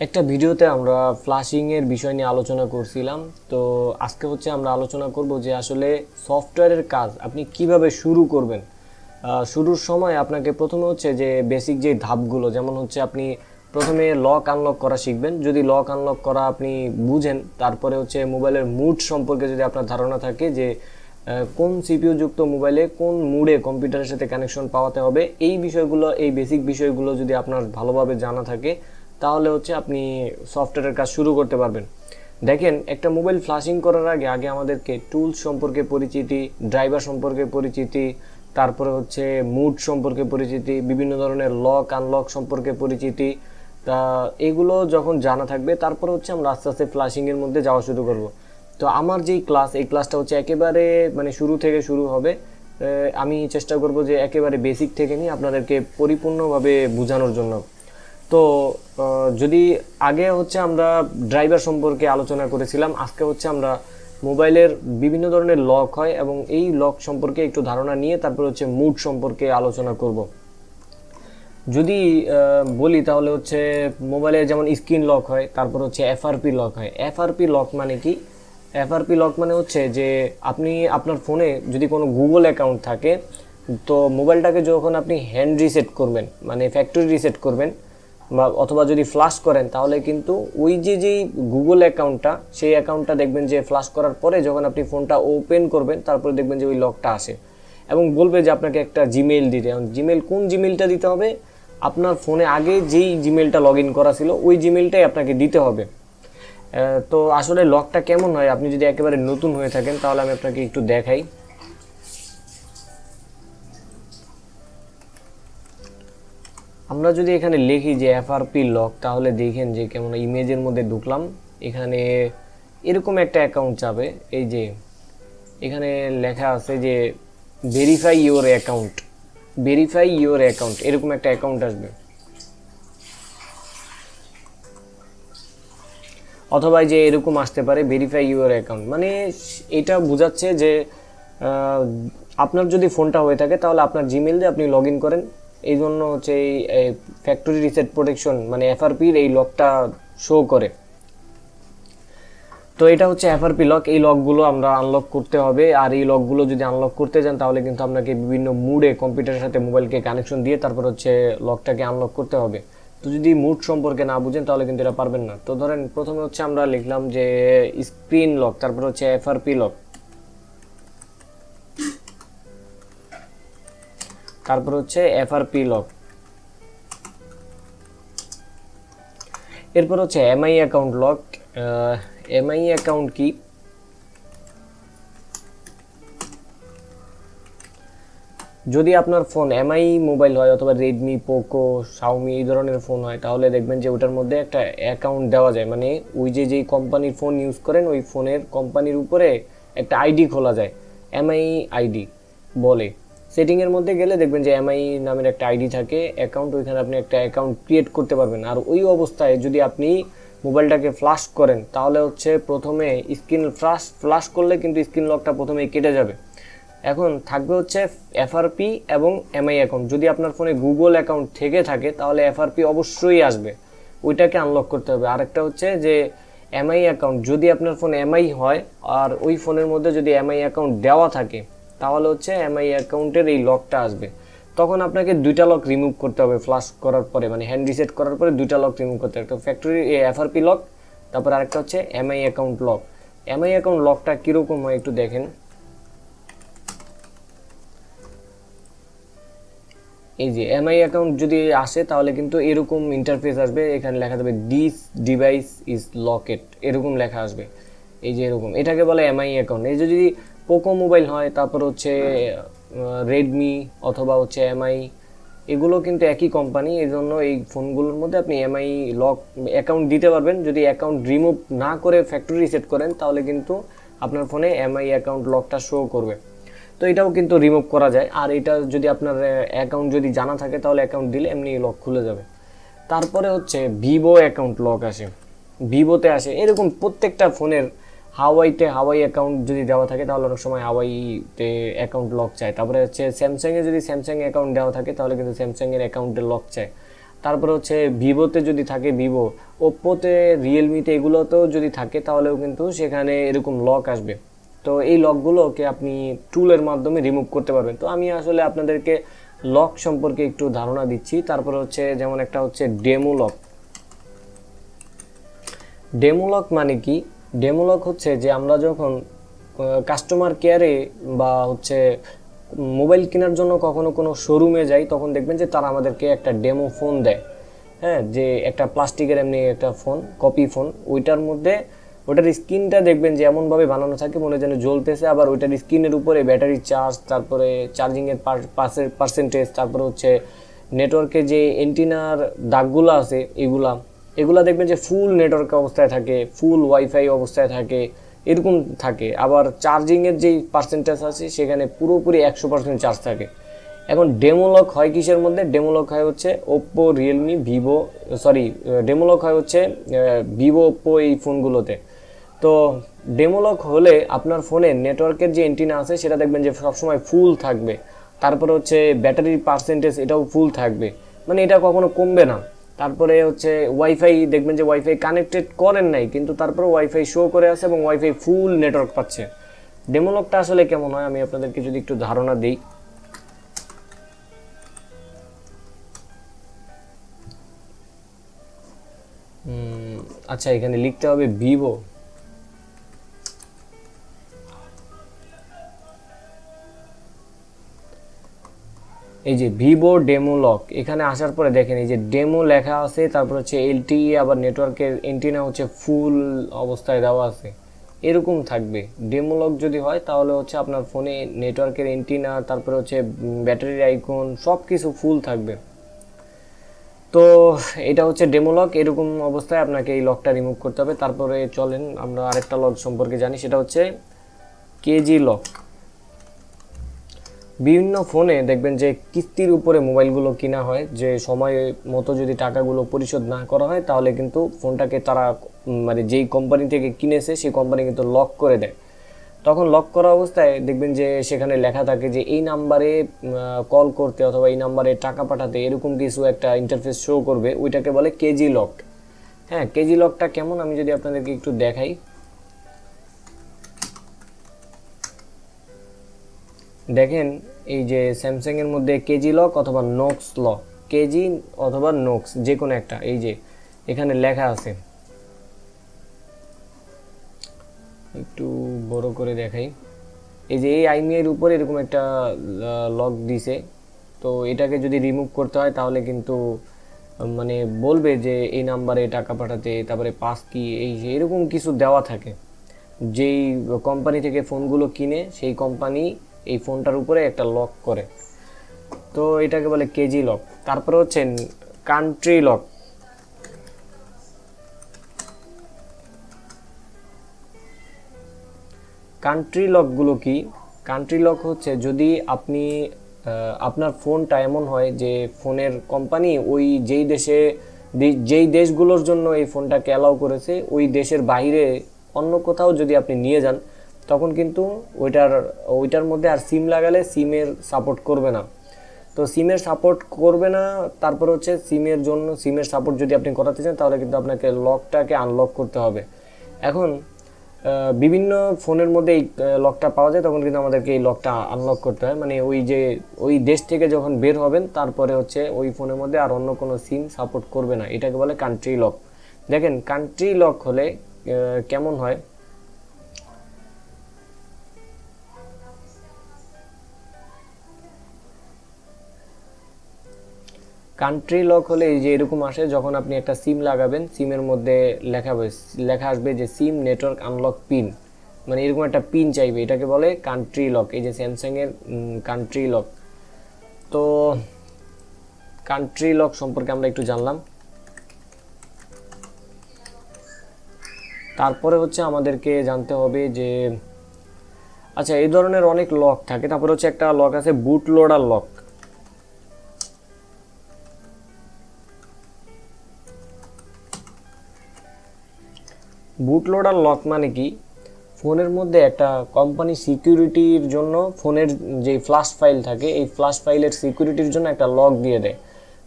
একটা ভিডিওতে আমরা ফ্লাশিং এর বিষয় নিয়ে আলোচনা করছিলাম। তো আজকে আমরা আলোচনা করব যে আসলে সফটওয়্যারের কাজ আপনি কিভাবে শুরু করবেন। শুরুর সময় আপনাকে প্রথমে যে বেসিক যে ধাপগুলো, যেমন আপনি প্রথমে লক আনলক করা শিখবেন। যদি লক আনলক করা আপনি বুঝেন, তারপরে মোবাইলের মুড সম্পর্কে যদি আপনার ধারণা থাকে যে কোন সিপিইউ যুক্ত মোবাইলে কোন মুডে কম্পিউটারের সাথে কানেকশন পাওয়াতে হবে, এই বিষয়গুলো, এই বেসিক বিষয়গুলো যদি আপনার ভালোভাবে জানা থাকে, তাহলে আপনি সফটওয়্যারের কাজ শুরু করতে পারবেন। দেখেন, একটা মোবাইল ফ্লাশিং করার আগে আগে আমাদেরকে টুলস সম্পর্কে পরিচিতি, ড্রাইভার সম্পর্কে পরিচিতি, তারপরে মুড সম্পর্কে পরিচিতি, বিভিন্ন ধরনের লক আনলক সম্পর্কে পরিচিতি, তা এগুলো যখন জানা থাকবে তারপরে আমরা আস্তে আস্তে ফ্লাশিংয়ের মধ্যে যাওয়া শুরু করব। তো আমার যেই ক্লাস, এই ক্লাসটা একেবারে শুরু থেকে শুরু হবে। আমি চেষ্টা করব যে একেবারে বেসিক থেকে নিয়ে আপনাদেরকে পরিপূর্ণভাবে বোঝানোর জন্য। তো যদি আগে আমরা ড্রাইভার সম্পর্কে আলোচনা করেছিলাম, আজকে আমরা মোবাইলের বিভিন্ন ধরনের লক হয় এবং এই লক সম্পর্কে একটু ধারণা নিয়ে তারপর মুড সম্পর্কে আলোচনা করব। যদি বলি তাহলে মোবাইলে যেমন স্ক্রিন লক হয়, তারপর এফআরপি লক হয়। এফআরপি লক মানে কি? এফআরপি লক মানে যে আপনি আপনার ফোনে যদি কোনো গুগল অ্যাকাউন্ট থাকে, তো মোবাইলটাকে যখন আপনি হ্যান্ড রিসেট করবেন, মানে ফ্যাক্টরি রিসেট করবেন, বা অথবা যদি ফ্লাশ করেন, তাহলে কিন্তু ওই যেই গুগল অ্যাকাউন্টটা, সেই অ্যাকাউন্টটা দেখবেন যে ফ্লাশ করার পরে যখন আপনি ফোনটা ওপেন করবেন, তারপরে দেখবেন যে ওই লকটা আসে এবং বলবে যে আপনাকে একটা জিমেইল দিতে। কোন জিমেইলটা দিতে হবে? আপনার ফোনে আগে যেই জিমেইলটা লগ ইন করা ছিল, ওই জিমেইলটাই আপনাকে দিতে হবে। তো আসলে লকটা কেমন হয়, আপনি যদি একেবারে নতুন হয়ে থাকেন, তাহলে আমি আপনাকে একটু দেখাই। আমরা যদি এখানে লিখি যে এফআরপি লক, তাহলে দেখেন যে কেমন ইমেজের মধ্যে ঢুকলাম। এখানে এরকম একটা অ্যাকাউন্ট যাবে। এই যে এখানে লেখা আছে যে verify your account, verify your account, এরকম একটা অ্যাকাউন্ট আসবে। অথবা যে এরকম আসতে পারে ভেরিফাই ইউর অ্যাকাউন্ট, মানে এটা বোঝাচ্ছে যে আপনার যদি ফোনটা হয়ে থাকে, তাহলে আপনার জিমেল দিয়ে আপনি লগ ইন করেন। এই জন্য এই ফ্যাক্টরি রিসেট প্রোটেকশন মানে এফআরপির এই লকটা শো করে। তো এটা এফআরপি লক। এই লকগুলো আমরা আনলক করতে হবে, আর এই লকগুলো যদি আনলক করতে যান, তাহলে কিন্তু আপনাকে বিভিন্ন মুডে কম্পিউটারের সাথে মোবাইলকে কানেকশন দিয়ে তারপর লকটাকে আনলক করতে হবে। তো যদি মুড সম্পর্কে না বুঝেন, তাহলে কিন্তু এটা পারবেন না। তো ধরেন প্রথমে আমরা লিখলাম যে স্ক্রিন লক, তারপর এফআরপি লক, তারপর এফআরপি লক, এরপর MI account lock. MI account কি? যদি আপনার ফোন এমআই মোবাইল হয়, অথবা রেডমি, পোকো, শাওমি এই ধরনের ফোন হয়, তাহলে দেখবেন যে ওটার মধ্যে একটা অ্যাকাউন্ট দেওয়া যায়। মানে ওই যেই কোম্পানির ফোন ইউজ করেন, ওই ফোনের কোম্পানির উপরে একটা আইডি খোলা যায়, এমআই আইডি বলে। সেটিংয়ের মধ্যে গেলে দেখবেন যে এমআই নামের একটা আইডি থাকে, অ্যাকাউন্ট। ওইখানে আপনি একটা অ্যাকাউন্ট ক্রিয়েট করতে পারবেন। আর ওই অবস্থায় যদি আপনি মোবাইলটাকে ফ্লাশ করেন, তাহলে প্রথমে স্ক্রিন ফ্লাশ করলে কিন্তু স্ক্রিন লকটা প্রথমেই কেটে যাবে। এখন থাকবে এফআরপি এবং এমআই অ্যাকাউন্ট। যদি আপনার ফোনে গুগল অ্যাকাউন্ট থেকে থাকে, তাহলে এফআরপি অবশ্যই আসবে, ওইটাকে আনলক করতে হবে। আরেকটা যে এমআই অ্যাকাউন্ট, যদি আপনার ফোন এমআই হয় আর ওই ফোনের মধ্যে যদি এমআই অ্যাকাউন্ট দেওয়া থাকে, তাহলে এমআই অ্যাকাউন্টের এই লকটা আসবে। তখন আপনাকে দুইটা লক রিমুভ করতে হবে ফ্লাশ করার পরে, মানে হ্যান্ড রিসেট করার পরে দুইটা লক রিমুভ করতে হবে। একটা ফ্যাক্টরি এফআরপি লক, তারপর আরেকটা MI account lock. MI account লকটা কীরকম হয় একটু দেখেন। এই যে এমআই অ্যাকাউন্ট যদি আসে, তাহলে কিন্তু এরকম ইন্টারফেস আসবে। এখানে লেখা যাবে দিস ডিভাইস ইজ লকেড, এরকম লেখা আসবে। এই যে এরকম, এটাকে বলে এমআই অ্যাকাউন্ট। এই যে যদি পোকো মোবাইল হয়, তারপর রেডমি অথবা এমআই, এগুলো কিন্তু একই কোম্পানি। এই জন্য এই ফোনগুলোর মধ্যে আপনি এমআই লক অ্যাকাউন্ট দিতে পারবেন। যদি অ্যাকাউন্ট রিমুভ না করে ফ্যাক্টরি রিসেট করেন, তাহলে কিন্তু আপনার ফোনে এমআই অ্যাকাউন্ট লকটা শো করবে। তো এটাও কিন্তু রিমুভ করা যায়। আর এটা যদি আপনার অ্যাকাউন্ট যদি জানা থাকে, তাহলে অ্যাকাউন্ট দিলে এমনি লক খুলে যাবে। তারপরে ভিভো অ্যাকাউন্ট লক আসে, ভিভোতে আসে। এরকম প্রত্যেকটা ফোনের হাওয়াই অ্যাকাউন্ট যদি দেওয়া থাকে, তাহলে অনেক সময় হাওয়াইতে অ্যাকাউন্ট লক চায়। তারপরে স্যামসাংয়ে যদি স্যামসাং অ্যাকাউন্ট দেওয়া থাকে, তাহলে কিন্তু স্যামসাংয়ের অ্যাকাউন্টে লক চায়। তারপরে হচ্ছে ভিভোতে যদি থাকে ভিভো, ওপ্পোতে, রিয়েলমিতে এগুলোতেও যদি থাকে তাহলেও কিন্তু সেখানে এরকম লক আসবে। তো এই লকগুলোকে আপনি টুলের মাধ্যমে রিমুভ করতে পারবেন। তো আমি আসলে আপনাদেরকে লক সম্পর্কে একটু ধারণা দিচ্ছি। তারপরে হচ্ছে যেমন একটা হচ্ছে ডেমো লক। ডেমো লক মানে কি? ডেমো লক হচ্ছে যে আমরা যখন কাস্টমার কেয়ারে বা হচ্ছে মোবাইল কেনার জন্য কখনো কোনো শোরুমে যাই, তখন দেখবেন যে তারা আমাদেরকে একটা ডেমো ফোন দেয়। হ্যাঁ, যে একটা প্লাস্টিকের এমনি একটা ফোন, কপি ফোন, ওইটার মধ্যে ওটার স্ক্রিনটা দেখবেন যে এমনভাবে বানানো থাকে মনে যেন জ্বলতেছে, আবার ওইটার স্ক্রিনের উপরে ব্যাটারি চার্জ, তারপরে চার্জিংয়ের পার্সেন্টেজ, তারপরে হচ্ছে নেটওয়ার্কে যে এন্টিনার দাগগুলো আছে এগুলা এগুলা দেখবেন যে ফুল নেটওয়ার্ক অবস্থায় থাকে, ফুল ওয়াইফাই অবস্থায় থাকে, এরকম থাকে। আবার চার্জিংয়ের যেই পার্সেন্টেজ আছে সেখানে পুরোপুরি 100% চার্জ থাকে। এখন ডেমোলক হয় কিসের মধ্যে? ডেমোলক হয় হচ্ছে ওপ্পো, রিয়েলমি, ভিভো, সরি, ডেমোলক হয় হচ্ছে ভিভো, ওপ্পো এই ফোনগুলোতে। তো ডেমোলক হলে আপনার ফোনে নেটওয়ার্কের যে এন্টিনা আছে সেটা দেখবেন যে সবসময় ফুল থাকবে। তারপরে হচ্ছে ব্যাটারির পার্সেন্টেজ এটাও ফুল থাকবে, মানে এটা কখনো কমবে না। তারপরে হচ্ছে ওয়াইফাই, দেখবেন যে ওয়াইফাই কানেক্টেড করেন নাই কিন্তু তারপরে ওয়াইফাই শো করে আছে এবং ওয়াইফাই ফুল নেটওয়ার্ক পাচ্ছে। ডেমোলকটা আসলে কেমন হয় আমি আপনাদেরকে যদি একটু ধারণা দিই। আচ্ছা, এখানে লিখতে হবে ভিভো। এই যে ভিভো ডেমো লক, এখানে আসার পরে দেখেন এই যে ডেমো লেখা আছে, তারপর হচ্ছে এলটিই, আবার নেটওয়ার্কের এন্টিনা হচ্ছে ফুল অবস্থায় দেওয়া আছে, এরকম থাকবে। ডেমো লক যদি হয় তাহলে হচ্ছে আপনার ফোনে নেটওয়ার্কের এন্টিনা, তারপরে হচ্ছে ব্যাটারির আইকন সব কিছু ফুল থাকবে। তো এটা হচ্ছে ডেমো লক, এরকম অবস্থায় আপনাকে এই লকটা রিমুভ করতে হবে। তারপরে চলেন আমরা আরেকটা লক সম্পর্কে জানি, সেটা হচ্ছে কেজি লক। বিভিন্ন ফোনে দেখবেন যে কিস্তির উপরে মোবাইলগুলো কিনা হয়, যে সময় মতো যদি টাকাগুলো পরিশোধ না করা হয় তাহলে কিন্তু ফোনটাকে তারা মানে যেই কোম্পানি থেকে কিনেছে সেই কোম্পানি কিন্তু লক করে দেয়। তখন লক করা অবস্থায় দেখবেন যে সেখানে লেখা থাকে যে এই নাম্বারে কল করতে অথবা এই নাম্বারে টাকা পাঠাতে, এরকম কিছু একটা ইন্টারফেস শো করবে, ওইটাকে বলে কেজি লক। হ্যাঁ, কেজি লকটা কেমন আমি যদি আপনাদেরকে একটু দেখাই। দেখেন এই যে স্যামসাংয়ের মধ্যে কেজি লক অথবা নোক্স লক, কেজি অথবা নোক্স যে কোনো একটা, এই যে এখানে লেখা আছে, একটু বড় করে দেখাই। এই যে এই আইমিআইয়ের উপরে এরকম একটা লক দিছে। তো এটাকে যদি রিমুভ করতে হয় তাহলে কিন্তু মানে বলবে যে এই নাম্বারে টাকা পাঠাতে, তারপরে পাস কি, এই যে এরকম কিছু দেওয়া থাকে। যেই কোম্পানি থেকে ফোনগুলো কিনে সেই কোম্পানি এই ফোনটার উপরে একটা লক করে, তো এটাকে বলে কেজি লক। তারপরে হচ্ছে কান্ট্রি লক। কান্ট্রি লকগুলো কি? কান্ট্রি লক হচ্ছে যদি আপনি আপনার ফোনটা এমন হয় যে ফোনের কোম্পানি ওই যেই দেশগুলোর জন্য এই ফোনটাকে অ্যালাউ করেছে ওই দেশের বাইরে অন্য কোথাও যদি আপনি নিয়ে যান, তখন কিন্তু ওইটার মধ্যে আর সিম লাগালে সিমের সাপোর্ট করবে না। তো সিমের সাপোর্ট করবে না, তারপর হচ্ছে সিমের সাপোর্ট যদি আপনি করাতে চান তাহলে কিন্তু আপনাকে লকটাকে আনলক করতে হবে। এখন বিভিন্ন ফোনের মধ্যে এই লকটা পাওয়া যায়, তখন কিন্তু আমাদেরকে এই লকটা আনলক করতে হয়, মানে ওই দেশ থেকে যখন বের হবেন তারপরে হচ্ছে ওই ফোনের মধ্যে আর অন্য কোনো সিম সাপোর্ট করবে না, এটাকে বলে কান্ট্রি লক। দেখেন কান্ট্রি লক হলে কেমন হয়। কান্ট্রি লক হলে এই যে এরকম আসে, যখন আপনি একটা সিম লাগাবেন সিমের মধ্যে লেখা আসবে যে সিম নেটওয়ার্ক আনলক পিন, মানে এরকম একটা পিন চাইবে, এটাকে বলে কান্ট্রি লক। এই যে স্যামসাংয়ের কান্ট্রি লক। তো কান্ট্রি লক সম্পর্কে আমরা একটু জানলাম। তারপরে হচ্ছে আমাদেরকে জানতে হবে যে আচ্ছা এই ধরনের অনেক লক থাকে। তারপরে হচ্ছে একটা লক আছে বুট লোডার লক। বুট লোডার লক মানে কি? ফোনের মধ্যে একটা কোম্পানি সিকিউরিটির জন্য ফোনের যে ফ্ল্যাশ ফাইল থাকে এই ফ্ল্যাশ ফাইলের সিকিউরিটির জন্য একটা লক দিয়ে দেয়।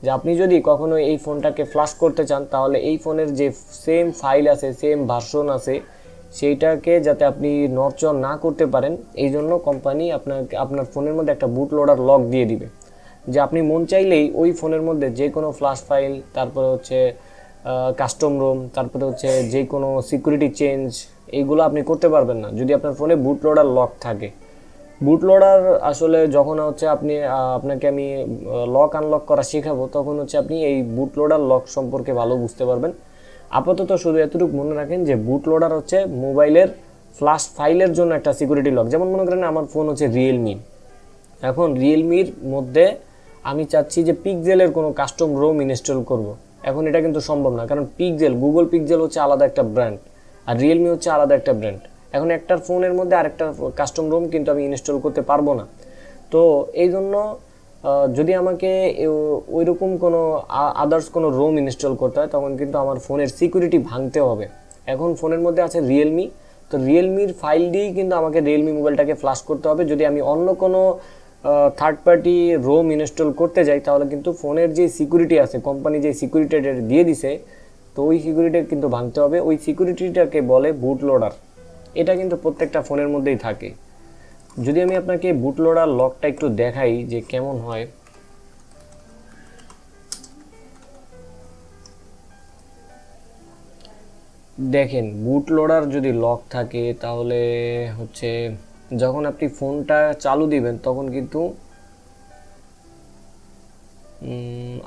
যে আপনি যদি কখনো এই ফোনটাকে ফ্লাশ করতে চান তাহলে এই ফোনের যে সেম ফাইল আছে, সেম ভার্সন আছে, সেইটাকে যাতে আপনি নড়চড় না করতে পারেন এই জন্য কোম্পানি আপনার ফোনের মধ্যে একটা বুট লোডার লক দিয়ে দিবে, যে আপনি মন চাইলেই ওই ফোনের মধ্যে যে কোনো ফ্ল্যাশ ফাইল, তারপরে হচ্ছে কাস্টম রোম, তারপরে হচ্ছে যে কোনো সিকিউরিটি চেঞ্জ, এইগুলো আপনি করতে পারবেন না যদি আপনার ফোনে বুট লোডার লক থাকে। বুট লোডার আসলে যখন হচ্ছে আপনাকে আমি লক আনলক করা শেখাবো তখন হচ্ছে আপনি এই বুট লোডার লক সম্পর্কে ভালো বুঝতে পারবেন। আপাতত শুধু এতটুকু মনে রাখেন যে বুট লোডার হচ্ছে মোবাইলের ফ্ল্যাশ ফাইলের জন্য একটা সিকিউরিটি লক। যেমন মনে করেন আমার ফোন হচ্ছে রিয়েলমি, এখন রিয়েলমির মধ্যে আমি চাচ্ছি যে পিক্সেলের কোনো কাস্টম রোম ইনস্টল করব। এখন এটা কিন্তু সম্ভব না, কারণ গুগল পিক্সেল হচ্ছে আলাদা একটা ব্র্যান্ড আর রিয়েলমি হচ্ছে আলাদা একটা ব্র্যান্ড। এখন একটার ফোনের মধ্যে আরেকটা কাস্টম রোম কিন্তু আমি ইনস্টল করতে পারবো না। তো এই জন্য যদি আমাকে ওইরকম কোনো আদার্স কোনো রোম ইনস্টল করতে হয় তখন কিন্তু আমার ফোনের সিকিউরিটি ভাঙতে হবে। এখন ফোনের মধ্যে আছে রিয়েলমি, তো রিয়েলমির ফাইল দিয়েই কিন্তু আমাকে রিয়েলমি মোবাইলটাকে ফ্লাশ করতে হবে। যদি আমি অন্য কোনো থার্ড পার্টি রোম ইনস্টল করতে যাই তাহলে কিন্তু ফোনের যে সিকিউরিটি আছে, কোম্পানি যে সিকিউরিটিটা দিয়ে দিছে, তো ওই সিকিউরিটি কিন্তু ভাঙতে হবে। ওই সিকিউরিটিটাকে বলে বুট লোডার। এটা কিন্তু প্রত্যেকটা ফোনের মধ্যেই থাকে। যদি আমি আপনাকে বুট লোডার লকটা একটু দেখাই যে কেমন হয়, দেখেন বুট লোডার যদি লক থাকে তাহলে হচ্ছে যখন আপনি ফোনটা চালু দিবেন তখন কিন্তু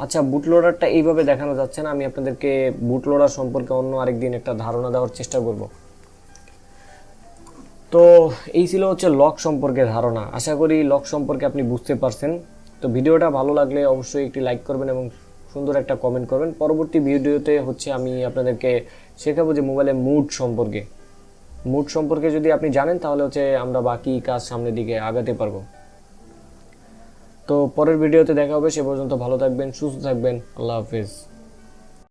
আচ্ছা বুট লোডারটা এইভাবে দেখানো যাচ্ছে না, আমি আপনাদেরকে বুট লোডার সম্পর্কে অন্য আরেকদিন একটা ধারণা দেওয়ার চেষ্টা করব। তো এই ছিল হচ্ছে লক সম্পর্কে ধারণা। আশা করি লক সম্পর্কে আপনি বুঝতে পারছেন। তো ভিডিওটা ভালো লাগলে অবশ্যই একটি লাইক করবেন এবং সুন্দর একটা কমেন্ট করবেন। পরবর্তী ভিডিওতে হচ্ছে আমি আপনাদেরকে শেখাবো যে মোবাইলের মুড সম্পর্কে যদি আপনি জানেন তাহলে হচ্ছে আমরা বাকি কাজ সামনের দিকে আগাতে পারবো। তো পরের ভিডিওতে দেখা হবে, সে পর্যন্ত ভালো থাকবেন, সুস্থ থাকবেন, আল্লাহ হাফেজ।